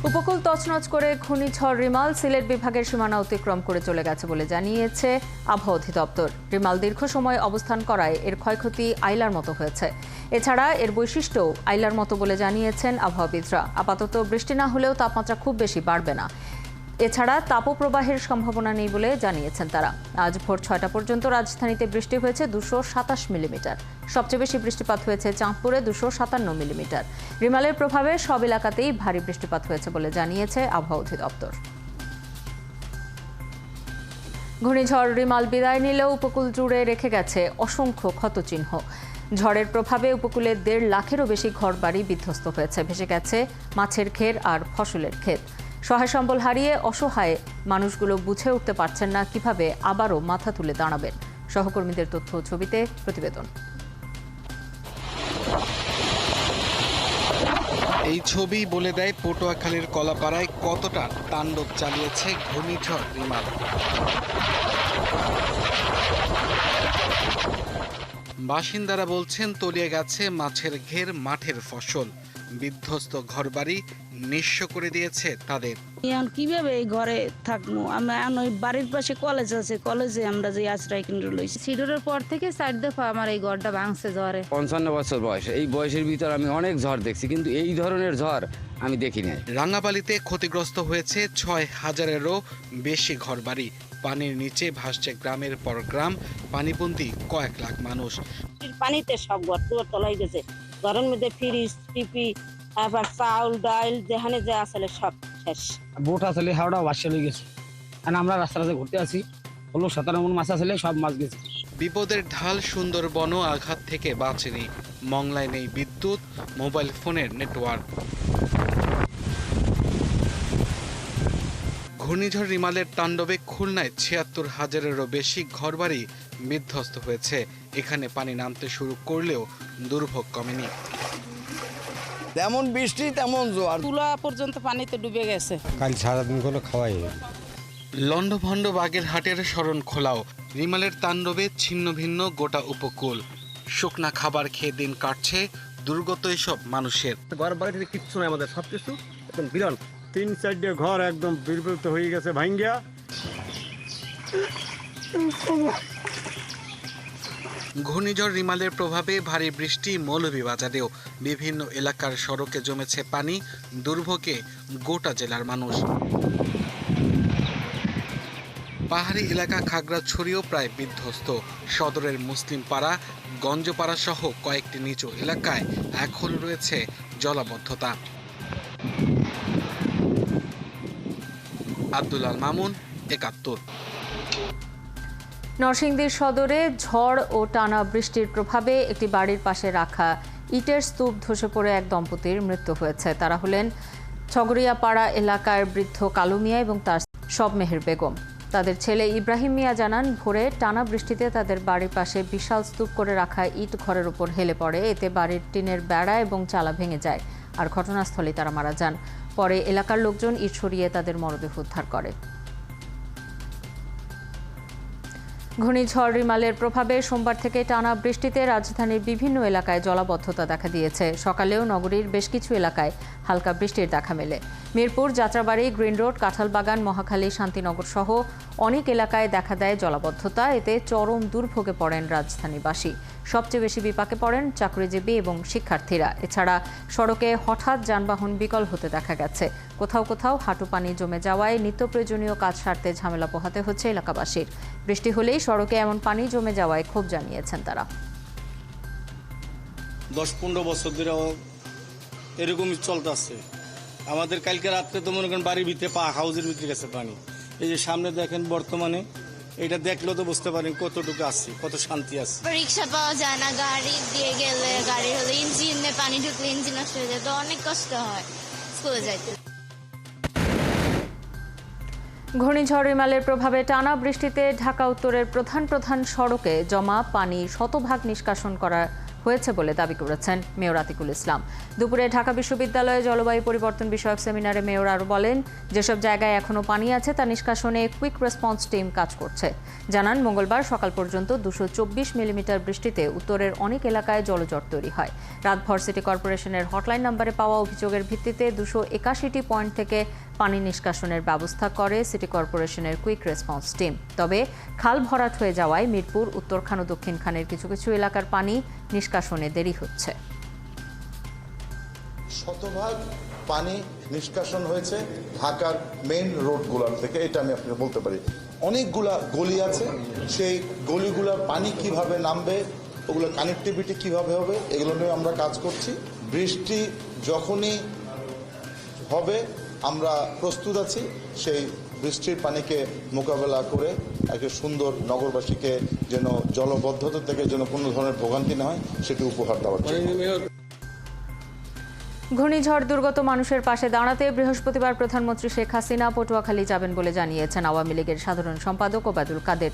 উপকূল তছনছ করে ঘূর্ণিঝড় রিমাল সিলেট বিভাগের সীমানা অতিক্রম করে চলে গেছে বলে জানিয়েছে আবহাওয়া অধিদপ্তর। রিমাল দীর্ঘ সময় অবস্থান করায় এর ক্ষয়ক্ষতি আইলার মতো হয়েছে। এছাড়া এর বৈশিষ্ট্য আইলার মতো বলে জানিয়েছেন আবহাওয়াবিদরা। আপাতত বৃষ্টি না হলেও তাপমাত্রা খুব বেশি বাড়বে না। এছাড়া তাপপ্রবাহের সম্ভাবনা নেই বলে জানিয়েছেন তারা। আজ ভোর ৬টা পর্যন্ত রাজধানীতে বৃষ্টি হয়েছে ২২৭ মিলিমিটার। সবচেয়ে বেশি বৃষ্টিপাত হয়েছে চাঁদপুরে ২৫৭ মিলিমিটার। রিমালের প্রভাবে সব এলাকাতেই ভারী বৃষ্টিপাত হয়েছে বলে জানিয়েছে আবহাওয়া অধিদপ্তর। ঘূর্ণিঝড় রিমাল বিদায় নিলেও উপকূল জুড়ে রেখে গেছে অসংখ্য ক্ষতচিহ্ন। ঝড়ের প্রভাবে উপকূলে ১.৫ লাখেরও বেশি ঘরবাড়ি বিধ্বস্ত হয়েছে। ভেসে গেছে মাছের ঘের আর ফসলের ক্ষেত। সহায় সম্বল হারিয়ে অসহায় মানুষগুলো বুঝে উঠতে পারছেন না কিভাবে আবারও মাথা তুলে দাঁড়াবেন। সহকর্মীদের তথ্য ও ছবিতে প্রতিবেদন। এই ছবি বলে দেয় পটুয়াখালীর কলাপাড়ায় কতটা তাণ্ডব চালিয়েছে ঘূর্ণিঝড় রিমাল। বাসিন্দারা বলছেন তলিয়ে গেছে মাছের ঘের, মাঠের ফসল। বিধ্বস্ত ঘরবাড়ি নিঃস্ব করে দিয়েছে তাদের। কিভাবে এই ঘরে থাকবো? আমরা ওই বাড়ির পাশে কলেজ আছে, কলেজে আমরা যে আশ্রয় কেন্দ্র লইছি। সিডোরের পর থেকে ৪ দফা আমার এই ঘরটা ভাঙছে ঝড়ে। ৫৫ বছর বয়স। এই বয়সের ভিতর আমি অনেক ঝড় দেখছি, কিন্তু এই ধরনের ঝড় আমি দেখি নাই। রাঙ্গাবালিতে ক্ষতিগ্রস্ত হয়েছে ৬,০০০-এরও বেশি ঘরবাড়ি। পানির নিচে ভাসছে গ্রামের পর গ্রাম, পানিবন্দী কয়েক লাখ মানুষ। পানিতে সব ঘর পুরো তলাই গেছে। ঘরের মধ্যে ফ্রিজ, টিপি, তারপর চাউল ডাইল যেখানে যে আসলে সব শেষ। বোট আসলে হাওড়া ভাসে লই গেছে। আর আমরা রাস্তায় ঘুরতে আসি, ১৬-১৭ মন মাছ আসলে সব মাছ গেছে। বিপদের ঢাল সুন্দরবনও আঘাত থেকে বাঁচেনি। মংলায় নেই বিদ্যুৎ, মোবাইল ফোনের নেটওয়ার্ক। ঘূর্ণিঝড় রিমালের তাণ্ডবে খুলনায় ৭৬,০০০-এরও বেশি ঘরবাড়ি বিধ্বস্ত হয়েছে। এখানে পানি নামতে শুরু করলেও দুর্ভোগ কমেনি। তেমন বৃষ্টি তেমন জোয়ার, তুলা পর্যন্ত পানিতে ডুবে গেছে। কাল সারাদিন কোনো খাওয়াই লন্ডভন্ড বাগেরহাটের শরণখোলাও রিমালের তাণ্ডবে ছিন্ন ভিন্ন গোটা উপকূল। শুকনা খাবার খেয়ে দিন কাটছে দুর্গত এসব মানুষের। ঘর বাড়িতে কিচ্ছু নাই, আমাদের সবকিছু একদম বিরল। ৩-৪টে ঘর একদম বিলবিলত হয়ে গেছে ভাঙ্গিয়া। ঘূর্ণিঝড় রিমালের প্রভাবে ভারী বৃষ্টি মৌলভীবাজারেও। বিভিন্ন এলাকার সড়কে জমেছে পানি, দুর্ভোগে গোটা জেলার মানুষ। পাহাড়ি এলাকা খাগড়াছড়িও প্রায় বিধ্বস্ত। সদরের মুসলিম পাড়া, গঞ্জপাড়া সহ কয়েকটি নিচু এলাকায় এখন রয়েছে জলাবদ্ধতা। আব্দুল আল মামুন, ৭১। নরসিংদীর সদরে ঝড় ও টানা বৃষ্টির প্রভাবে একটি বাড়ির পাশে রাখা ইটের স্তূপ ধসে পড়ে এক দম্পতির মৃত্যু হয়েছে। তারা হলেন ছগরিয়াপাড়া এলাকার বৃদ্ধ কালু মিয়া এবং তার শবমেহের বেগম। তাদের ছেলে ইব্রাহিম মিয়া জানান, ভোরে টানা বৃষ্টিতে তাদের বাড়ির পাশে বিশাল স্তূপ করে রাখা ইট ঘরের উপর হেলে পড়ে। এতে বাড়ির টিনের বেড়া এবং চালা ভেঙে যায়, আর ঘটনাস্থলেই তারা মারা যান। পরে এলাকার লোকজন ইট সরিয়ে তাদের মরদেহ উদ্ধার করে। ঘূর্ণিঝড় রিমালের প্রভাবে সোমবার থেকে টানা বৃষ্টিতে রাজধানীর বিভিন্ন এলাকায় জলাবদ্ধতা দেখা দিয়েছে। সকালেও নগরীর বেশ কিছু এলাকায় হালকা বৃষ্টির দেখা মেলে। মিরপুর, যাত্রাবাড়ি, গ্রিন রোড, কাঁঠালবাগান, মহাখালী, শান্তিনগর সহ অনেক এলাকায় দেখা দেয় জলাবদ্ধতা। এতে চরম দুর্ভোগে পড়েন রাজধানীবাসী। সবচেয়ে বেশি বিপাকে পড়েন চাকরিজীবী এবং শিক্ষার্থীরা। এছাড়া সড়কে হঠাৎ যানবাহন বিকল হতে দেখা গেছে। কোথাও কোথাও হাঁটু পানি জমে যাওয়ায় নিত্য প্রয়োজনীয় কাজ সারতে ঝামেলা পোহাতে হচ্ছে এলাকাবাসীর। বৃষ্টি হলেই সড়কে এমন পানি জমে যাওয়ায় ক্ষোভ জানিয়েছেন তারা। ১০-১৫ বছর ধরে এরকমই চলতেছে। আমাদের কালকে রাত্রে তো মনে করেন বাড়ির ভিতরে হাউজের ভিতরে গেছে পানি। এই যে সামনে দেখেন, বর্তমানে এটা দেখলেও তো বুঝতে পারেন কতটুকু আছে, কত শান্তি আছে। রিক্সা পাওয়া যায় না, গাড়ি দিয়ে গেলে, গাড়ি হলে ইঞ্জিনে পানি ঢুকলে ইঞ্জিন নষ্ট হয়ে যায়, তো অনেক কষ্ট হয় স্কুলে যাইতে। ঘূর্ণিঝড় রিমালের প্রভাবে টানা বৃষ্টিতে ঢাকা উত্তরের প্রধান প্রধান সড়কে জমা পানি শতভাগ নিষ্কাশন করা হয়েছে বলে দাবি করেছেন মেয়র আতিকুল ইসলাম। দুপুরে ঢাকা বিশ্ববিদ্যালয়ে জলবায়ু পরিবর্তন বিষয়ক সেমিনারে মেয়র আরও বলেন, যেসব জায়গায় এখনও পানি আছে তা নিষ্কাশনে কুইক রেসপন্স টিম কাজ করছে। জানান, মঙ্গলবার সকাল পর্যন্ত 224 মিলিমিটার বৃষ্টিতে উত্তরের অনেক এলাকায় জলজট তৈরি হয়। রাতভর সিটি কর্পোরেশনের হটলাইন নম্বরে পাওয়া অভিযোগের ভিত্তিতে 281টি পয়েন্ট থেকে পানি নিষ্কাশনের ব্যবস্থা করে সিটি কর্পোরেশনের কুইক রেসপন্স টিম। তবে খাল ভরাট হয়ে যাওয়ায় মিরপুর, উত্তরখান ও দক্ষিণ খানের কিছু কিছু এলাকার পানি নিষ্কাশনে দেরি হচ্ছে। শতভাগ পানি নিষ্কাশন হয়েছে ঢাকার মেইন রোডগুলোর থেকে, এটা আমি আপনাকে বলতে পারি। অনেকগুলা গলি আছে, সেই গলিগুলোর পানি কিভাবে নামবে, ওগুলো কানেক্টিভিটি কিভাবে হবে, এগুলো নিয়ে আমরা কাজ করছি। বৃষ্টি যখনই হবে আমরা প্রস্তুত আছি সেই বৃষ্টির পানিকে মোকাবেলা করে একটা সুন্দর নগরবাসীকে যেন জলবদ্ধতা থেকে যেন কোনো ধরনের ভোগান্তি না হয় সেটি উপহার দেওয়ার জন্য। ঘূর্ণিঝড় দুর্গত মানুষের পাশে দাঁড়াতে বৃহস্পতিবার প্রধানমন্ত্রী শেখ হাসিনা পটুয়াখালী যাবেন বলে জানিয়েছেন আওয়ামী লীগের সাধারণ সম্পাদক ওবায়দুল কাদের।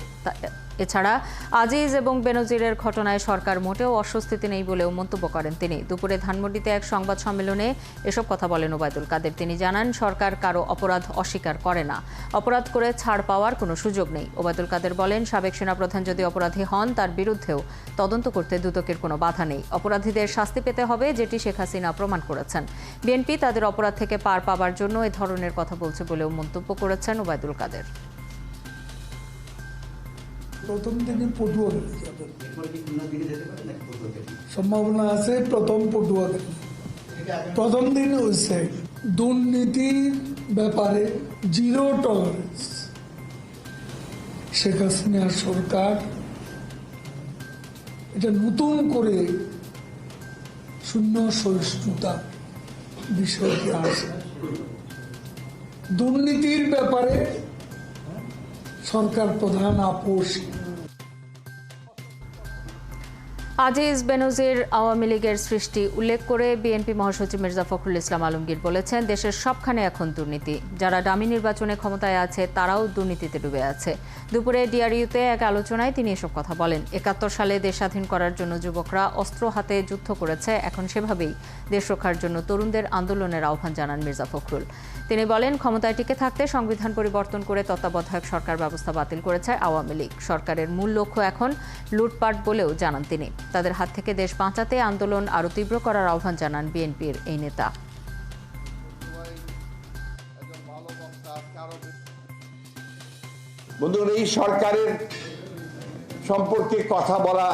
এছাড়া আজিজ এবং বেনজিরের ঘটনায় সরকার মোটেও অস্বস্তিতে নেই বলেও মন্তব্য করেন তিনি। দুপুরে ধানমন্ডিতে এক সংবাদ সম্মেলনে এসব কথা বলেন ওবায়দুল কাদের। তিনি জানান, সরকার কারো অপরাধ অস্বীকার করে না, অপরাধ করে ছাড় পাওয়ার কোনো সুযোগ নেই। ওবায়দুল কাদের বলেন, সাবেক সেনাপ্রধান যদি অপরাধী হন তার বিরুদ্ধেও তদন্ত করতে দুদকের কোনো বাধা নেই। অপরাধীদের শাস্তি পেতে হবে, যেটি শেখ হাসিনা প্রমাণ করেছেন। বিএনপি তাদের অপরাধ থেকে পার পাবার জন্য এ ধরনের কথা বলছে বলেও মন্তব্য করেছেন ওবায়দুল কাদের। প্রথম দিনে পটুয়াখালী যাবেন, সম্ভাবনা আছে প্রথম পটুয়াখালী। প্রথম দিন হচ্ছে দুর্নীতির ব্যাপারে জিরো টলারেন্স। শেখ হাসিনার সরকার এটা নতুন করে শূন্য সহিষ্ণুতা বিষয়টি আছে। দুর্নীতির ব্যাপারে সরকার প্রধান আপোষ। আজিজ বেনজির আওয়ামী লীগের সৃষ্টি উল্লেখ করে বিএনপি মহাসচিব মির্জা ফখরুল ইসলাম আলমগীর বলেছেন, দেশের সবখানে এখন দুর্নীতি। যারা ডামি নির্বাচনে ক্ষমতায় আছে তারাও দুর্নীতিতে ডুবে আছে। দুপুরে ডিআরইউতে এক আলোচনায় তিনি এসব কথা বলেন। 71 সালে দেশ স্বাধীন করার জন্য যুবকরা অস্ত্র হাতে যুদ্ধ করেছে, এখন সেভাবেই দেশ রক্ষার জন্য তরুণদের আন্দোলনের আহ্বান জানান মির্জা ফখরুল। তিনি বলেন, ক্ষমতায় টিকে থাকতে সংবিধান পরিবর্তন করে তত্ত্বাবধায়ক সরকার ব্যবস্থা বাতিল করেছে আওয়ামী লীগ। সরকারের মূল লক্ষ্য এখন লুটপাট বলেও জানান তিনি। তাদের হাত থেকে দেশ বাঁচাতে আন্দোলন আরও তীব্র করার আহ্বান জানান বিএনপির এই নেতা। বন্ধুরা, এই সরকারের সম্পর্কে কথা বলা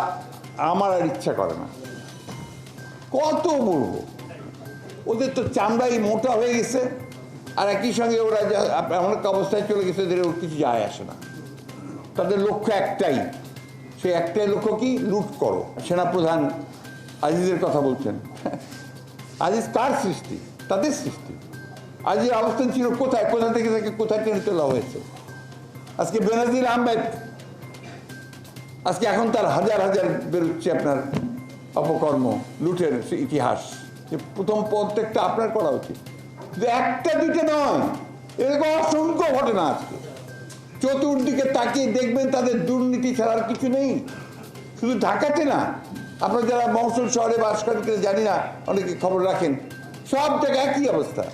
আমার আর ইচ্ছা করে না। কত বলবো, ওদের তো চামড়াই মোটা হয়ে গেছে, আর একই সঙ্গে ওরা এমন একটা অবস্থায় চলে গেছে যে ওর কিছু যায় আসে না। তাদের লক্ষ্য একটাই, সেই একটাই লক্ষ্য কি? লুট করো। সেনাপ্রধান আজিজের কথা বলছেন। আজিজ কার সৃষ্টি? তাদের সৃষ্টি। আজিজের অবস্থান ছিল কোথায়, কোথা থেকে তাকে কোথায় টেনে তোলা হয়েছে। আজকে বেনজির আহমেদ, আজকে এখন তার হাজার হাজার বেরোচ্ছে আপনার অপকর্ম, লুটের ইতিহাস। যে প্রথম প্রত্যেকটা আপনার করা উচিত, কিন্তু একটা দুইটা নয়, এরকম অসংখ্য ঘটনা আজকে। চতুর্দিকে তাকিয়ে দেখবেন তাদের দুর্নীতি ছাড়ার কিছু নেই। শুধু ঢাকাতে না, আপনারা যারা মহসুল শহরে বাস করেন জানি না, অনেকে খবর রাখেন, সব জায়গায় একই অবস্থা।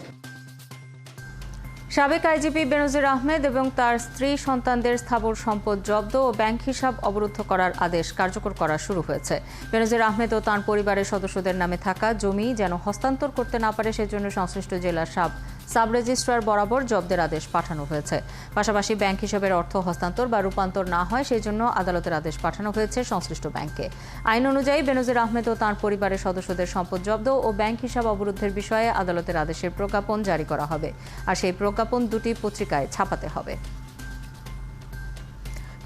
সাবেক আইজিপি বেনজির আহমেদ এবং তার স্ত্রী সন্তানদের স্থাবর সম্পদ জব্দ ও ব্যাংক হিসাব অবরুদ্ধ করার আদেশ কার্যকর করা শুরু হয়েছে। বেনজির আহমেদ ও তাঁর পরিবারের সদস্যদের নামে থাকা জমি যেন হস্তান্তর করতে না পারে সেজন্য সংশ্লিষ্ট জেলার সাব রেজিস্ট্রার বরাবর জব্দের আদেশ পাঠানো হয়েছে। পাশাপাশি ব্যাংক হিসাবের অর্থ হস্তান্তর বা রূপান্তর না হয় সেই জন্য আদালতের আদেশ পাঠানো হয়েছে সংশ্লিষ্ট ব্যাংকে। আইন অনুযায়ী বেনজির আহমেদ ও তাঁর পরিবারের সদস্যদের সম্পদ জব্দ ও ব্যাংক হিসাব অবরুদ্ধের বিষয়ে আদালতের আদেশের প্রজ্ঞাপন জারি করা হবে, আর সেই প্রজ্ঞাপন দুটি পত্রিকায় ছাপাতে হবে।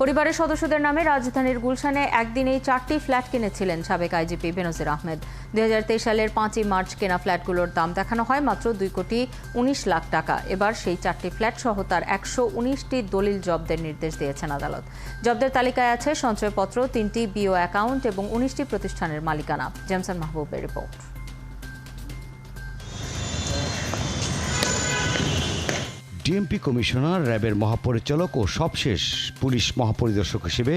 পরিবারের সদস্যদের নামে রাজধানীর গুলশানে একদিনেই 4টি ফ্ল্যাট কিনেছিলেন সাবেক আইজিপি বেনজির আহমেদ। 2023 সালের 5 মার্চ কেনা ফ্ল্যাটগুলোর দাম দেখানো হয় মাত্র 2,19 লাখ টাকা। এবার সেই 4টি ফ্ল্যাট সহ তার 119টি দলিল জব্দের নির্দেশ দিয়েছেন আদালত। জব্দের তালিকায় আছে সঞ্চয়পত্র, 3টি বিও অ্যাকাউন্ট এবং 19টি প্রতিষ্ঠানের মালিকানা। জেমসন মাহবুবের রিপোর্ট। ডিএমপি কমিশনার, র্যাবের মহাপরিচালক ও সবশেষ পুলিশ মহাপরিদর্শক হিসেবে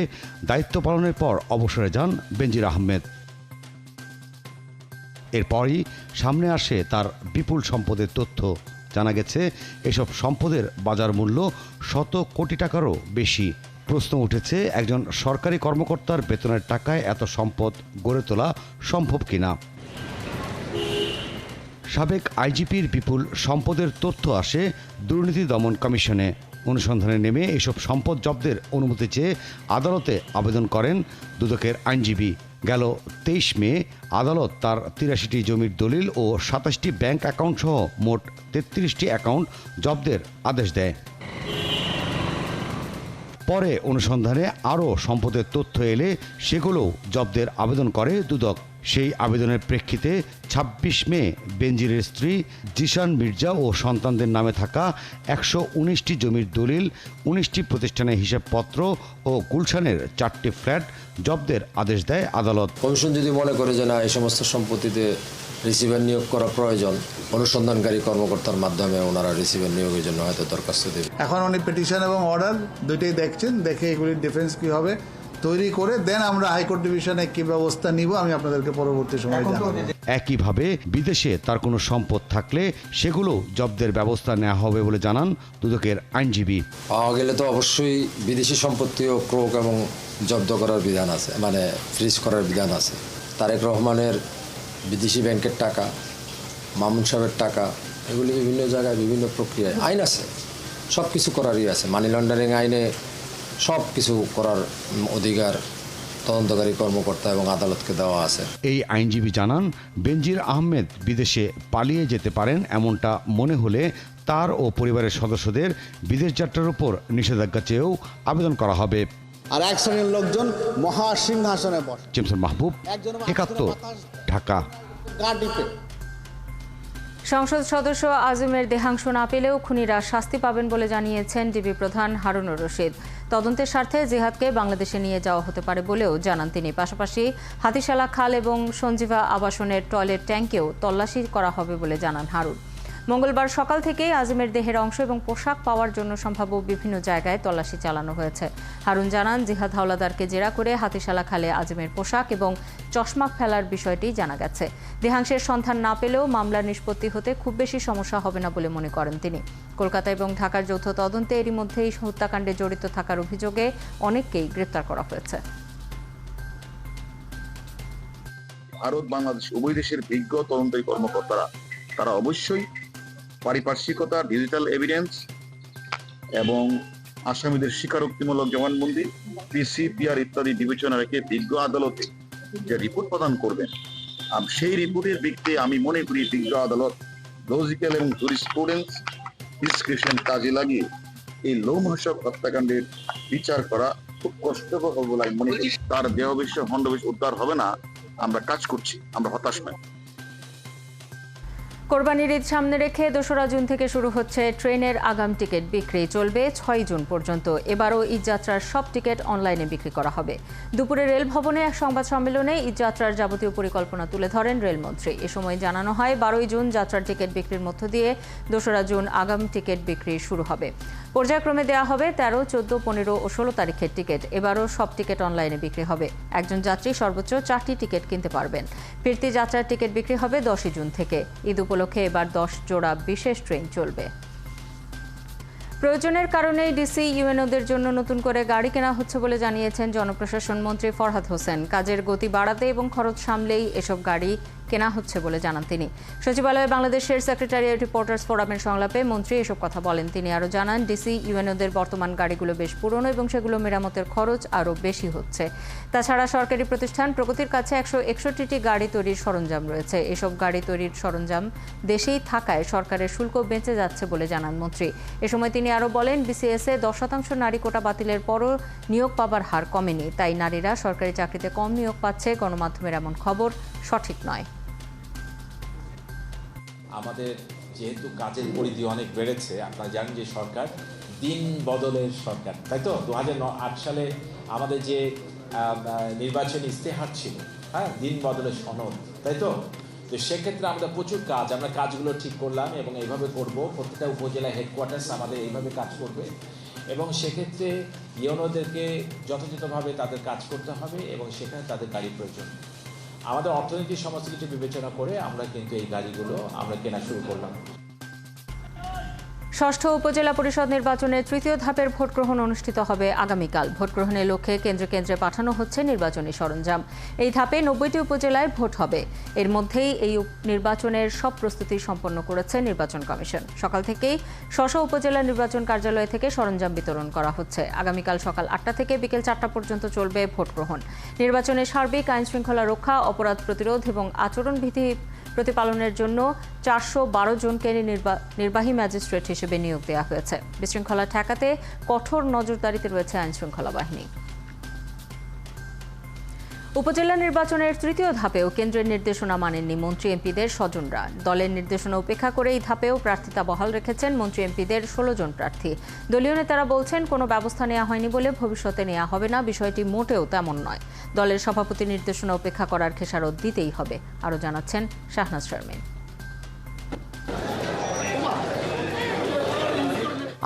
দায়িত্ব পালনের পর অবসরে যান বেনজির আহমেদ। এরপরই সামনে আসে তার বিপুল সম্পদের তথ্য। জানা গেছে এসব সম্পদের বাজার মূল্য শত কোটি টাকারও বেশি। প্রশ্ন উঠেছে, একজন সরকারি কর্মকর্তার বেতনের টাকায় এত সম্পদ গড়ে তোলা সম্ভব কিনা। সাবেক আইজিপির বিপুল সম্পদের তথ্য আসে দুর্নীতি দমন কমিশনে। অনুসন্ধানে নেমে এসব সম্পদ জব্দের অনুমতি চেয়ে আদালতে আবেদন করেন দুদকের আইনজীবী। গেল 23 মে আদালত তার 83টি জমির দলিল ও 27টি ব্যাংক অ্যাকাউন্ট সহ মোট 33টি অ্যাকাউন্ট জব্দের আদেশ দেয়। পরে অনুসন্ধানে আরও সম্পদের তথ্য এলে সেগুলোও জব্দের আবেদন করে দুদক। সেই আবেদনের প্রেক্ষিতে 26 মে বেনজিরের স্ত্রী জিশান মির্জা ও সন্তানদের নামে থাকা 119টি জমির দলিল, 19টি প্রতিষ্ঠানের হিসাবপত্র ও গুলশানের 4টি ফ্ল্যাট জব্দের আদেশ দেয় আদালত। কমিশন যদি মনে করে যে না এই সমস্ত সম্পত্তিতে রিসিভার নিয়োগ করা প্রয়োজন, অনুসন্ধানকারী কর্মকর্তার মাধ্যমে ওনারা রিসিভার নিয়োগের জন্য হয়তো দরখাস্ত দেবে। এখন উনি পিটিশন এবং অর্ডার দুইটাই দেখছেন, দেখে এগুলির ডিফেন্স কী হবে তৈরি করে দেন আমরা হাইকোর্ট ডিভিশনে কি ব্যবস্থা নিব আমি আপনাদেরকে পরবর্তী সময়ে জানাবো। একইভাবে বিদেশে তার কোনো সম্পদ থাকলে সেগুলো জব্দের ব্যবস্থা নেওয়া হবে বলে জানান দুদকের আইনজীবী। পাওয়া গেলে তো অবশ্যই বিদেশি সম্পত্তিও ক্রোক এবং জব্দ করার বিধান আছে, মানে ফ্রিজ করার বিধান আছে। তারেক রহমানের বিদেশি ব্যাংকের টাকা, মামুন সাহেবের টাকা, এগুলি বিভিন্ন জায়গায় বিভিন্ন প্রক্রিয়ায় আইন আছে, সব কিছু করারই আছে। মানি লন্ডারিং আইনে সব কিছু করার অধিকার তদন্তকারী কর্মকর্তা এবং আদালতকে দেওয়া আছে। এই আইনজীবী জানান, বেনজির আহমেদ বিদেশে পালিয়ে যেতে পারেন এমনটা মনে হলে তার ও পরিবারের সদস্যদের বিদেশ যাত্রার উপর নিষেধাজ্ঞা চেয়েও আবেদন করা হবে। আর এক শ্রেণীর লোকজন মহাসিংহাসনে বসে। জেমসন মাহবুব, 71, ঢাকা। সংসদ সদস্য আজমের দেহাংশ না পেলেও খুনিরা শাস্তি পাবেন বলে জানিয়েছেন ডিবি প্রধান হারুনুর রশিদ। তদন্তের স্বার্থে জিহাদকে বাংলাদেশে নিয়ে যাওয়া হতে পারে বলেও জানান তিনি। পাশাপাশি হাতিশালা খাল এবং সঞ্জীবা আবাসনের টয়লেট ট্যাঙ্কেও তল্লাশি করা হবে বলে জানান হারুন। মঙ্গলবার সকাল থেকেই আজমের দেহের অংশ এবং পোশাক পাওয়ার জন্য সম্ভাব্য বিভিন্ন জায়গায় তল্লাশি চালানো হয়েছে। হারুন জানান, জিহাদ হাওলাদারকে জেরা করে হাতিশালা খালে আজমের পোশাক এবং চশমা ফেলার বিষয়টি জানা গেছে। দেহাংশের সন্ধান না পেলেও মামলার নিষ্পত্তি হতে খুব বেশি সমস্যা হবে না বলে মনে করেন তিনি। কলকাতা এবং ঢাকার যৌথ তদন্তে এরই মধ্যেই হত্যাকাণ্ডে জড়িত থাকার অভিযোগে অনেককেই গ্রেপ্তার করা হয়েছে। ভারত বাংলাদেশ উভয় দেশের বিজ্ঞ তদন্তকারী কর্মকর্তারা তারা অবশ্যই পারিপার্শ্বিকতা, ডিজিটাল এভিডেন্স এবং আসামিদের স্বীকারোক্তিমূলক জবানবন্দি, পিসি, পিআর ইত্যাদি বিবেচনা রেখে বিজ্ঞ আদালতে যে রিপোর্ট প্রদান করবেন, সেই রিপোর্টের ভিত্তিতে আমি মনে করি বিজ্ঞ আদালত লজিক্যাল এবং জুরিসপ্রুডেন্স ডিসক্রিপশন কাজে লাগিয়ে এই লোমহর্ষক হত্যাকাণ্ডের বিচার করা খুব কষ্টকর হবে বলে আমি মনে করি। তার দেহবিশ্ব খণ্ডবিশ্ব উদ্ধার হবে না, আমরা কাজ করছি, আমরা হতাশ নয়। কোরবানির ঈদ সামনে রেখে 2রা জুন থেকে শুরু হচ্ছে ট্রেনের আগাম টিকিট বিক্রি, চলবে 6 জুন পর্যন্ত। এবারও ঈদযাত্রার সব টিকিট অনলাইনে বিক্রি করা হবে। দুপুরে রেল ভবনে এক সংবাদ সম্মেলনে ঈদযাত্রার যাবতীয় পরিকল্পনা তুলে ধরেন রেলমন্ত্রী। এ সময় জানানো হয়, 12ই জুন যাত্রার টিকিট বিক্রির মধ্য দিয়ে 2রা জুন আগাম টিকিট বিক্রি শুরু হবে। পর্যায়ক্রমে দেওয়া হবে 13, 14, 15 ও 16 তারিখের টিকিট। এবারও সব টিকিট অনলাইনে বিক্রি হবে। একজন যাত্রী সর্বোচ্চ 4টি টিকিট কিনতে পারবেন। ফিরতি যাত্রার টিকিট বিক্রি হবে 10ই জুন থেকে। ঈদ উপলক্ষে এবার 10 জোড়া বিশেষ ট্রেন চলবে। প্রয়োজনের কারণেই ডিসি ইউএনওদের জন্য নতুন করে গাড়ি কেনা হচ্ছে বলে জানিয়েছেন জনপ্রশাসন মন্ত্রী ফরহাদ হোসেন। কাজের গতি বাড়াতে এবং খরচ সামলেই এসব গাড়ি কেনা হচ্ছে বলে জানান তিনি। সচিবালয়ে বাংলাদেশের সেক্রেটারিয়েট রিপোর্টার্স ফোরামের সংলাপে মন্ত্রী এসব কথা বলেন। তিনি আরও জানান, ডিসি ইউএনওদের বর্তমান গাড়িগুলো বেশ পুরনো এবং সেগুলো মেরামতের খরচ আরও বেশি হচ্ছে। তাছাড়া সরকারি প্রতিষ্ঠান প্রগতির কাছে 161টি গাড়ি তৈরির সরঞ্জাম রয়েছে। এসব গাড়ি তৈরির সরঞ্জাম দেশেই থাকায় সরকারের শুল্ক বেঁচে যাচ্ছে বলে জানান মন্ত্রী। এ সময় তিনি আরও বলেন, বিসিএসে 10% নারী কোটা বাতিলের পরও নিয়োগ পাবার হার কমেনি, তাই নারীরা সরকারি চাকরিতে কম নিয়োগ পাচ্ছে। গণমাধ্যমের এমন খবর সঠিক নয়। আমাদের যেহেতু কাজের পরিধি অনেক বেড়েছে, আপনারা জানেন যে সরকার দিন বদলের সরকার, তাই তো? 2008 সালে আমাদের যে নির্বাচনী ইস্তেহার ছিল, হ্যাঁ, দিন বদলের সনদ, তাই তো? তো সেক্ষেত্রে আমাদের প্রচুর কাজ, আমরা কাজগুলো ঠিক করলাম এবং এইভাবে করব। প্রত্যেকটা উপজেলা হেডকোয়ার্টার্স আমাদের এইভাবে কাজ করবে এবং সেক্ষেত্রে ইউএনওদেরকে যথাযথভাবে তাদের কাজ করতে হবে এবং সেখানে তাদের গাড়ি প্রয়োজন। আমাদের অর্থনীতির সমস্ত কিছু বিবেচনা করে আমরা কিন্তু এই গাড়িগুলো আমরা কেনা শুরু করলাম। ষষ্ঠ উপজেলা পরিষদ নির্বাচনের তৃতীয় ধাপের ভোট গ্রহণ অনুষ্ঠিত হবে আগামীকাল। ভোট গ্রহণের লক্ষ্যে কেন্দ্রে কেন্দ্রে পাঠানো হচ্ছে নির্বাচনী সরঞ্জাম। এই ধাপে 90টি উপজেলায় ভোট হবে। এর মধ্যেই এই নির্বাচনের সব প্রস্তুতি সম্পন্ন করেছে নির্বাচন কমিশন। সকাল থেকেই স্ব উপজেলা নির্বাচন কার্যালয় থেকে সরঞ্জাম বিতরণ করা হচ্ছে। আগামীকাল সকাল 8টা থেকে বিকেল 4টা পর্যন্ত চলবে ভোট গ্রহণ। নির্বাচনের সার্বিক আইন শৃঙ্খলা রক্ষা, অপরাধ প্রতিরোধ এবং আচরণবিধি প্রতিপালনের জন্য 412 জনকে নির্বাহী ম্যাজিস্ট্রেট হিসেবে নিয়োগ দেওয়া হয়েছে। বিশৃঙ্খলা ঠেকাতে কঠোর নজরদারিতে রয়েছে আইন শৃঙ্খলা বাহিনী। উপজেলা নির্বাচনের তৃতীয় ধাপেও কেন্দ্রের নির্দেশনা মানেননি মন্ত্রী এমপিদের স্বজনরা। দলের নির্দেশনা উপেক্ষা করে এই ধাপেও প্রার্থিতা বহাল রেখেছেন মন্ত্রী এমপিদের 16 জন প্রার্থী। দলীয় নেতারা বলছেন কোনো ব্যবস্থা নেওয়া হয়নি বলে ভবিষ্যতে নেওয়া হবে না, বিষয়টি মোটেও তেমন নয়। দলের সভাপতির নির্দেশনা উপেক্ষা করার খেসারত দিতেই হবে, আরও জানাচ্ছেন শাহনাজ শারমিন।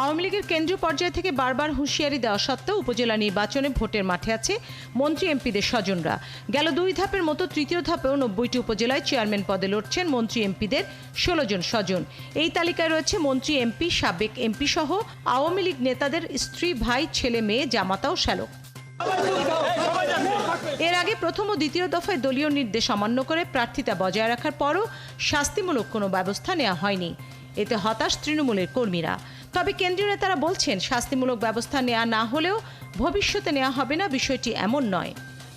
আওয়ামী লীগের কেন্দ্রীয় পর্যায় থেকে বারবার হুঁশিয়ারি দেওয়া সত্ত্বেও উপজেলা নির্বাচনে ভোটের মাঠে আছে মন্ত্রী এমপিদের স্বজনরা। গেল 2 ধাপের মতো তৃতীয় ধাপেও 90টি উপজেলায় চেয়ারম্যান পদে লড়ছেন মন্ত্রী এমপিদের 16 জন স্বজন। এই তালিকায় রয়েছে মন্ত্রী এমপি, সাবেক এমপি সহ আওয়ামী লীগ নেতাদের স্ত্রী, ভাই, ছেলে, মেয়ে, জামাতা ও শ্যালক। এর আগে প্রথম ও দ্বিতীয় দফায় দলীয় নির্দেশ অমান্য করে প্রার্থিতা বজায় রাখার পরও শাস্তিমূলক কোনো ব্যবস্থা নেওয়া হয়নি। এতে হতাশ তৃণমূলের কর্মীরা। তবে কেন্দ্রীয় নেতারা বলছেন শাস্তিমূলক ব্যবস্থা নেওয়া না হলেও ভবিষ্যতে নেওয়া হবে না, বিষয়টি এমন নয়,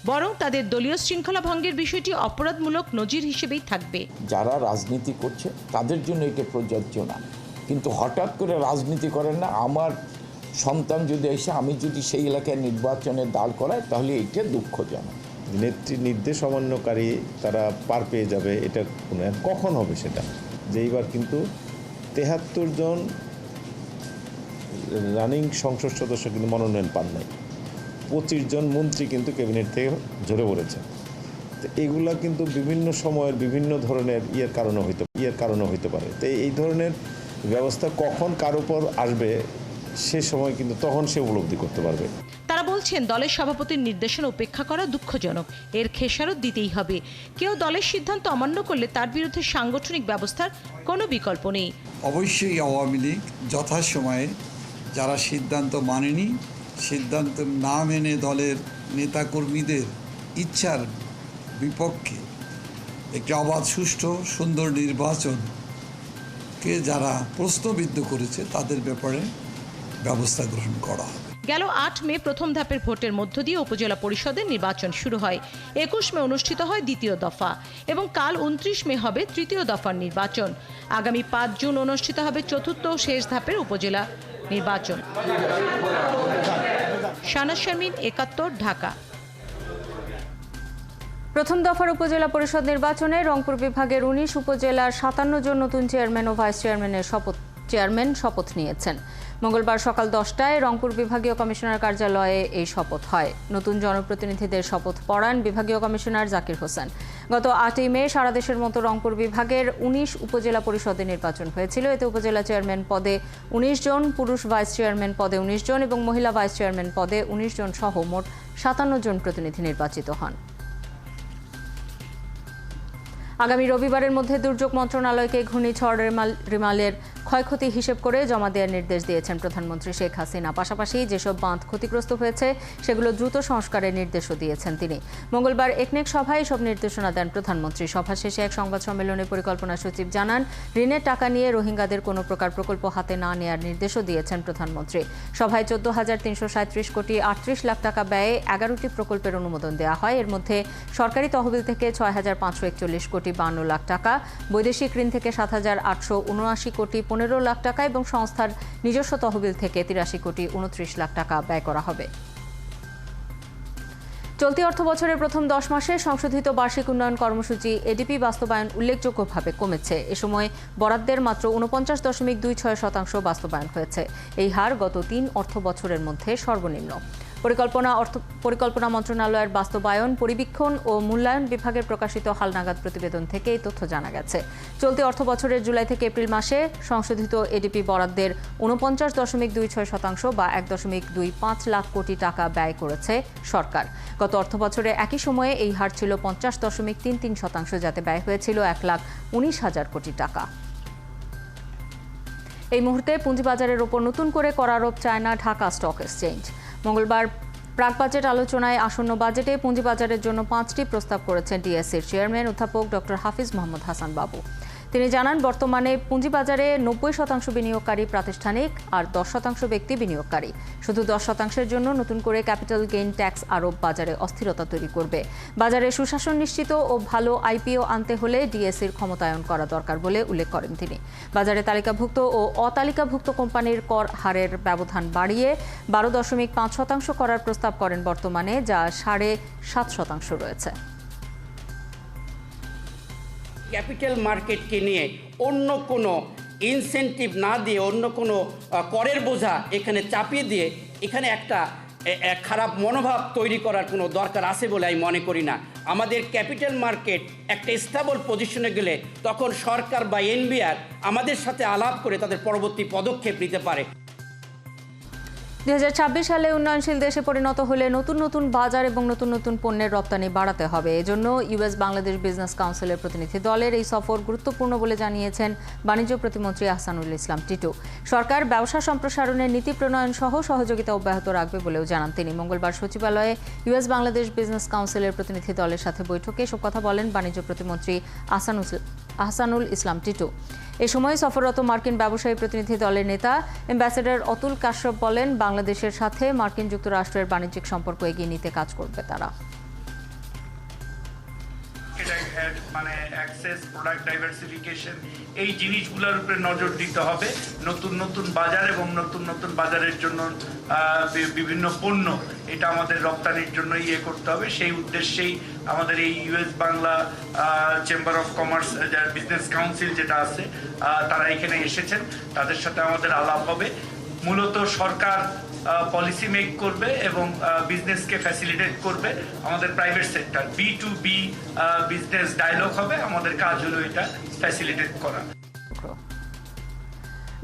বরং তাদের দলীয় শৃঙ্খলা ভঙ্গের বিষয়টি অপরাধমূলক নজির হিসেবেই থাকবে। যারা রাজনীতি করছে তাদের জন্য এটা প্রযোজ্য না, কিন্তু হঠাৎ করে রাজনীতি করেন না। আমার সন্তান যদি এসে আমি যদি সেই এলাকায় নির্বাচনে দাঁড় করাই তাহলে এইটা দুঃখজনক। নেত্রী নির্দেশ অমান্যকারী তারা পার পেয়ে যাবে, এটা কখন হবে সেটা? যে এইবার কিন্তু 73 জন রানিং সংসদ সদস্য কিন্তু মনোনয়ন পান নাই, 25 জন মন্ত্রী কিন্তু ক্যাবিনেট থেকে ঝরে পড়েছে। তো এগুলা কিন্তু বিভিন্ন সময়ের বিভিন্ন ধরনের কারণে হইতে পারে। তো এই ধরনের ব্যবস্থা কখন কার উপর আসবে সে সময় কিন্তু তখন সে উপলব্ধি করতে পারবে। তারা বলছেন দলের সভাপতির নির্দেশনা উপেক্ষা করা দুঃখজনক, এর খেসারত দিতেই হবে। কেউ দলের সিদ্ধান্ত অমান্য করলে তার বিরুদ্ধে সাংগঠনিক ব্যবস্থার কোনো বিকল্প নেই। অবশ্যই আওয়ামী লীগ যথাসময়ে যারা সিদ্ধান্ত মানেনি, সিদ্ধান্ত না মেনে দলের নেতাকর্মীদের ইচ্ছার বিপক্ষে একটি অবাধ, সুষ্ঠু, সুন্দর নির্বাচনকে যারা প্রশ্নবিদ্ধ করেছে তাদের ব্যাপারে ব্যবস্থা গ্রহণ করা হবে। গেল 8 মে প্রথম ধাপের ভোটের মধ্য দিয়ে উপজেলা পরিষদের নির্বাচন শুরু হয়। 21 মে অনুষ্ঠিত হয় দ্বিতীয় দফা এবং কাল 29 মে হবে তৃতীয় দফার নির্বাচন। আগামী 5 জুন অনুষ্ঠিত হবে চতুর্থ ও শেষ ধাপের উপজেলা নির্বাচন। শাহনাজ শারমিন, 71, ঢাকা। প্রথম দফার উপজেলা পরিষদ নির্বাচনে রংপুর বিভাগের 19 উপজেলার 57 জন নতুন চেয়ারম্যান ও ভাইস চেয়ারম্যানের শপথ নিয়েছেন। মঙ্গলবার সকাল 10টায় রংপুর বিভাগীয় কমিশনার কার্যালয়ে এই শপথ হয়। নতুন জনপ্রতিনিধিদের শপথ পড়ান বিভাগীয় কমিশনার জাকির হোসেন। গত 8 মে সারা দেশের মতো রংপুর বিভাগের 19 উপজেলা পরিষদে নির্বাচন হয়েছিল। এতে উপজেলা চেয়ারম্যান পদে 19 জন, পুরুষ ভাইস চেয়ারম্যান পদে 19 জন এবং মহিলা ভাইস চেয়ারম্যান পদে 19 জন সহ মোট 57 জন প্রতিনিধি নির্বাচিত হন। আগামী রবিবারের মধ্যে দুর্যোগ মন্ত্রণালয়কে ঘূর্ণিঝড় রিমালের ক্ষয়ক্ষতি হিসেব করে জমা দেওয়ার নির্দেশ দিয়েছেন প্রধানমন্ত্রী শেখ হাসিনা। পাশাপাশি যেসব বাঁধ ক্ষতিগ্রস্ত হয়েছে সেগুলো দ্রুত সংস্কারের নির্দেশও দিয়েছেন তিনি। মঙ্গলবার একনেক সভায় এসব নির্দেশনা দেন প্রধানমন্ত্রী। সভা শেষে এক সংবাদ সম্মেলনে পরিকল্পনা সচিব জানান, ঋণের টাকা নিয়ে রোহিঙ্গাদের কোনো প্রকার প্রকল্প হাতে না নেওয়ার নির্দেশও দিয়েছেন প্রধানমন্ত্রী। সভায় 14,337 কোটি 38 লাখ টাকা ব্যয়ে 11টি প্রকল্পের অনুমোদন দেওয়া হয়। এর মধ্যে সরকারি তহবিল থেকে 6,541 কোটি 52 লাখ টাকা, বৈদেশিক ঋণ থেকে 7,879 কোটি 15 লাখ টাকা এবং সংস্থার নিজস্ব তহবিল থেকে 83 কোটি 29 লাখ টাকা ব্যয় করা হবে। চলতি অর্থ বছরের প্রথম 10 মাসে সংশোধিত বার্ষিক উন্নয়ন কর্মসূচি এডিপি বাস্তবায়ন উল্লেখযোগ্যভাবে কমেছে। এ সময় বরাদ্দের মাত্র 49.26% বাস্তবায়ন হয়েছে। এই হার গত 3 অর্থ বছরের মধ্যে সর্বনিম্ন। পরিকল্পনা মন্ত্রণালয়ের বাস্তবায়ন, পরিবীক্ষণ ও মূল্যায়ন বিভাগের প্রকাশিত হালনাগাদ প্রতিবেদন থেকে এই তথ্য জানা গেছে। চলতি অর্থবছরের জুলাই থেকে এপ্রিল মাসে সংশোধিত এডিপি বরাদ্দের 49.26% বা 1.25 লাখ কোটি টাকা ব্যয় করেছে সরকার। গত অর্থবছরে একই সময়ে এই হার ছিল 50.33%, যাতে ব্যয় হয়েছিল 1,19,000 কোটি টাকা। এই মুহূর্তে পুঁজিবাজারের ওপর নতুন করে কর আরোপ চায় না ঢাকা স্টক এক্সচেঞ্জ। মঙ্গলবার প্রাক বাজেট আলোচনায় আসন্ন বাজেটে পুঁজিবাজারের জন্য 5টি প্রস্তাব করেছেন ডিএসসির চেয়ারম্যান অধ্যাপক ডক্টর হাফিজ মোহাম্মদ হাসান বাবু। তিনি জানান, বর্তমানে পুঁজিবাজারে 90% বিনিয়োগকারী প্রাতিষ্ঠানিক আর 10% ব্যক্তি বিনিয়োগকারী। শুধু 10%-এর জন্য নতুন করে ক্যাপিটাল গেইন ট্যাক্স আরোপ বাজারে অস্থিরতা তৈরি করবে। বাজারে সুশাসন নিশ্চিত ও ভালো আইপিও আনতে হলে ডিএসসির ক্ষমতায়ন করা দরকার বলে উল্লেখ করেন তিনি। বাজারে তালিকাভুক্ত ও অতালিকাভুক্ত কোম্পানির কর হারের ব্যবধান বাড়িয়ে 12.5% করার প্রস্তাব করেন বর্তমানে, যা 7.5% রয়েছে। ক্যাপিটাল মার্কেটকে নিয়ে অন্য কোনো ইনসেন্টিভ না দিয়ে, অন্য কোনো করের বোঝা এখানে চাপিয়ে দিয়ে এখানে একটা খারাপ মনোভাব তৈরি করার কোনো দরকার আছে বলে আমি মনে করি না। আমাদের ক্যাপিটাল মার্কেট একটা স্টেবল পজিশনে গেলে তখন সরকার বা এনবিআর আমাদের সাথে আলাপ করে তাদের পরবর্তী পদক্ষেপ নিতে পারে। 2026 সালে উন্নয়নশীল দেশে পরিণত হলে নতুন নতুন বাজার এবং নতুন নতুন পণ্যের রপ্তানি বাড়াতে হবে। এজন্য ইউএস বাংলাদেশ বিজনেস কাউন্সিলের প্রতিনিধি দলের এই সফর গুরুত্বপূর্ণ বলে জানিয়েছেন বাণিজ্য প্রতিমন্ত্রী আহসানুল ইসলাম টিটু। সরকার ব্যবসা সম্প্রসারণের নীতি প্রণয়ন সহ সহযোগিতা অব্যাহত রাখবে বলেও জানান তিনি। মঙ্গলবার সচিবালয়ে ইউএস বাংলাদেশ বিজনেস কাউন্সিলের প্রতিনিধি দলের সাথে বৈঠকে এসব কথা বলেন বাণিজ্য প্রতিমন্ত্রী আহসানুল ইসলাম টিটু। এ সময় সফররত মার্কিন ব্যবসায়ী প্রতিনিধি দলের নেতা অ্যাম্বাসেডর অতুল কাশ্যপ বলেন, বাংলাদেশের সাথে মার্কিন যুক্তরাষ্ট্রের বাণিজ্যিক সম্পর্ক এগিয়ে নিতে কাজ করবে তারা। মানে অ্যাক্সেস, প্রোডাক্ট ডাইভার্সিফিকেশন, এই জিনিসগুলোর উপরে নজর দিতে হবে। নতুন নতুন বাজার এবং নতুন নতুন বাজারের জন্য বিভিন্ন পণ্য এটা আমাদের রপ্তানির জন্য করতে হবে। সেই উদ্দেশ্যেই আমাদের এই US Bangla chamber of commerce business council যেটা আছে, তারা এখানে এসেছেন, তাদের সাথে আমাদের আলাপ হবে। মূলত সরকার পলিসি মেক করবে এবং বিজনেসকে ফ্যাসিলিটেট করবে। আমাদের private sector B2B business dialogue হবে। আমাদের কাজ হলো এটা ফ্যাসিলিটেট করা।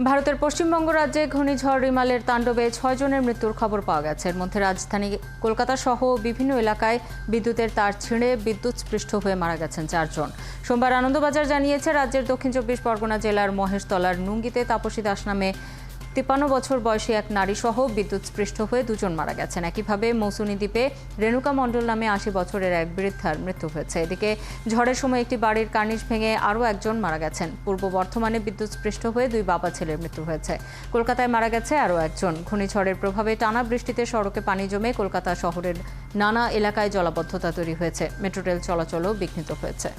ভারতের পশ্চিমবঙ্গ রাজ্যে ঘূর্ণিঝড় রিমালের তাণ্ডবে 6 জনের মৃত্যুর খবর পাওয়া গেছে। এর মধ্যে রাজধানী কলকাতা সহ বিভিন্ন এলাকায় বিদ্যুতের তার ছিঁড়ে বিদ্যুৎস্পৃষ্ট হয়ে মারা গেছেন 4 জন। সোমবার আনন্দবাজার জানিয়েছে, রাজ্যের দক্ষিণ 24 পরগনা জেলার মহেশতলার নুঙ্গিতে তাপসী দাস নামে 53 বছর বয়সী এক নারী সহ বিদ্যুৎস্পৃষ্ট হয়ে 2 জন মারা গেছেন। একইভাবে মৌসুনী দ্বীপে রেণুকা মণ্ডল নামে 80 বছরের এক বৃদ্ধার মৃত্যু হয়েছে। এদিকে ঝড়ের সময় একটি বাড়ির কার্নিশ ভেঙে আরও একজন মারা গেছেন। পূর্ব বর্ধমানে বিদ্যুৎস্পৃষ্ট হয়ে 2 বাবা ছেলের মৃত্যু হয়েছে। কলকাতায় মারা গেছে আরও একজন। ঘূর্ণিঝড়ের প্রভাবে টানা বৃষ্টিতে সড়কে পানি জমে কলকাতা শহরের নানা এলাকায় জলাবদ্ধতা তৈরি হয়েছে। মেট্রো রেল চলাচলও বিঘ্নিত হয়েছে।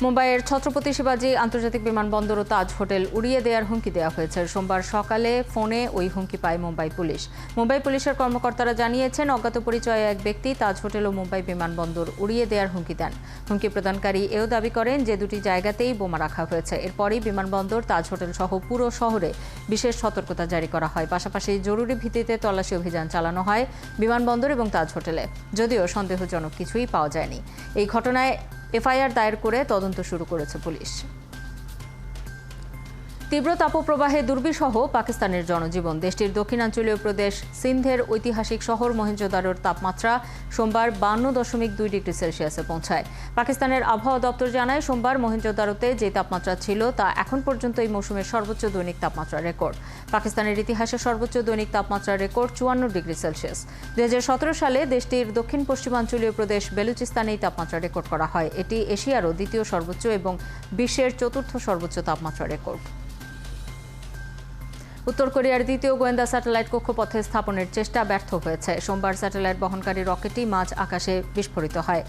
মুম্বাইয়ের ছত্রপতি শিবাজী আন্তর্জাতিক বিমানবন্দর ও তাজ হোটেল উড়িয়ে দেওয়ার হুমকি দেওয়া হয়েছে। সোমবার সকালে ফোনে ওই হুমকি পায় মুম্বাই পুলিশ। মুম্বাই পুলিশের কর্মকর্তারা জানিয়েছেন, অজ্ঞাত পরিচয়ে এক ব্যক্তি তাজ হোটেল ও মুম্বাই বিমানবন্দর উড়িয়ে দেওয়ার হুমকি দেন। হুমকি প্রদানকারী এও দাবি করেন যে 2টি জায়গাতেই বোমা রাখা হয়েছে। এরপরই বিমানবন্দর, তাজ হোটেল সহ পুরো শহরে বিশেষ সতর্কতা জারি করা হয়। পাশাপাশি জরুরি ভিত্তিতে তল্লাশি অভিযান চালানো হয় বিমানবন্দর এবং তাজ হোটেলে, যদিও সন্দেহজনক কিছুই পাওয়া যায়নি। এই ঘটনায় এফআইআর দায়ের করে তদন্ত শুরু করেছে পুলিশ। তীব্র তাপপ্রবাহে দুর্বিষহ পাকিস্তানের জনজীবন। দেশটির দক্ষিণাঞ্চলীয় প্রদেশ সিন্ধের ঐতিহাসিক শহর মহেঞ্জোদারোর তাপমাত্রা সোমবার 52.2 ডিগ্রি সেলসিয়াসে পৌঁছায়। পাকিস্তানের আবহাওয়া দপ্তর জানায়, সোমবার মহেঞ্জোদারোতে যে তাপমাত্রা ছিল তা এখন পর্যন্ত এই মৌসুমের সর্বোচ্চ দৈনিক তাপমাত্রা রেকর্ড। পাকিস্তানের ইতিহাসে সর্বোচ্চ দৈনিক তাপমাত্রা রেকর্ড 54 ডিগ্রি সেলসিয়াস। 2017 সালে দেশটির দক্ষিণ পশ্চিমাঞ্চলীয় প্রদেশ বেলুচিস্তানে এই তাপমাত্রা রেকর্ড করা হয়। এটি এশিয়ারও দ্বিতীয় সর্বোচ্চ এবং বিশ্বের 4র্থ সর্বোচ্চ তাপমাত্রা রেকর্ড। উত্তর কোরিয়ার দ্বিতীয় গোয়েন্দা স্যাটেলাইট কক্ষপথে স্থাপনের চেষ্টা ব্যর্থ হয়েছে। সোমবার স্যাটেলাইট বহনকারী রকেটটি মাঝ আকাশে বিস্ফোরিত হয়।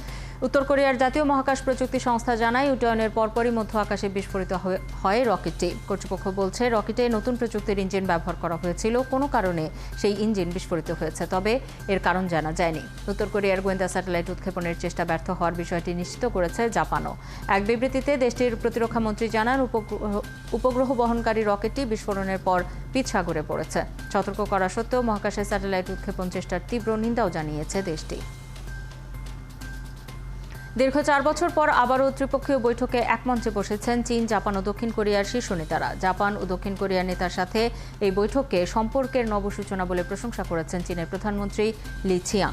উত্তর কোরিয়ার জাতীয় মহাকাশ প্রযুক্তি সংস্থা জানায়, উড্ডয়নের পরপরই মধ্য আকাশে বিস্ফোরিত হয় রকেটটি। কর্তৃপক্ষ বলছে, রকেটে নতুন প্রযুক্তির ইঞ্জিন ব্যবহার করা হয়েছিল, কোনো কারণে সেই ইঞ্জিন বিস্ফোরিত হয়েছে, তবে এর কারণ জানা যায়নি। উত্তর কোরিয়ার গোয়েন্দা স্যাটেলাইট উৎক্ষেপণের চেষ্টা ব্যর্থ হওয়ার বিষয়টি নিশ্চিত করেছে জাপানও। এক বিবৃতিতে দেশটির প্রতিরক্ষা মন্ত্রী জানান, উপগ্রহ বহনকারী রকেটটি বিস্ফোরণের পর পিছসাগরে পড়েছে। সতর্ক করা সত্ত্বেও মহাকাশে স্যাটেলাইট উৎক্ষেপণ চেষ্টার তীব্র নিন্দাও জানিয়েছে দেশটি। দীর্ঘ 4 বছর পর আবারও ত্রিপক্ষীয় বৈঠকে এক মঞ্চে বসেছেন চীন, জাপান ও দক্ষিণ কোরিয়ার শীর্ষ নেতারা। জাপান ও দক্ষিণ কোরিয়ার নেতার সাথে এই বৈঠকে সম্পর্কের নবসূচনা বলে প্রশংসা করেছেন চীনের প্রধানমন্ত্রী লি ছিয়াং।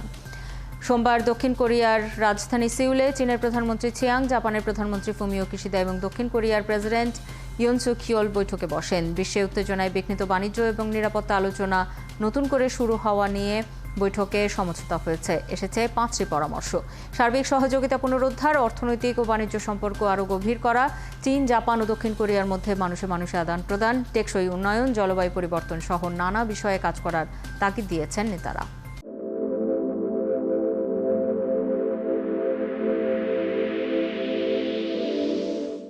সোমবার দক্ষিণ কোরিয়ার রাজধানী সিউলে চীনের প্রধানমন্ত্রী ছিয়াং, জাপানের প্রধানমন্ত্রী ফুমিও কিশিদা এবং দক্ষিণ কোরিয়ার প্রেসিডেন্ট ইউন সুক হিয়োল বৈঠকে বসেন। বিশ্বে উত্তেজনায় বিঘ্নিত বাণিজ্য এবং নিরাপত্তা আলোচনা নতুন করে শুরু হওয়া নিয়ে বৈঠকে সমঝোতা এসেছে 5টি পরামর্শ। সার্বিক সহযোগিতা পুনরুদ্ধার, অর্থনৈতিক ও বাণিজ্য সম্পর্ক আরও গভীর করা, চীন, জাপান ও দক্ষিণ কোরিয়ার মধ্যে মানুষে মানুষে আদান প্রদান, টেকসই উন্নয়ন, জলবায়ু পরিবর্তন সহ নানা বিষয়ে কাজ করার তাগিদ দিয়েছেন নেতারা।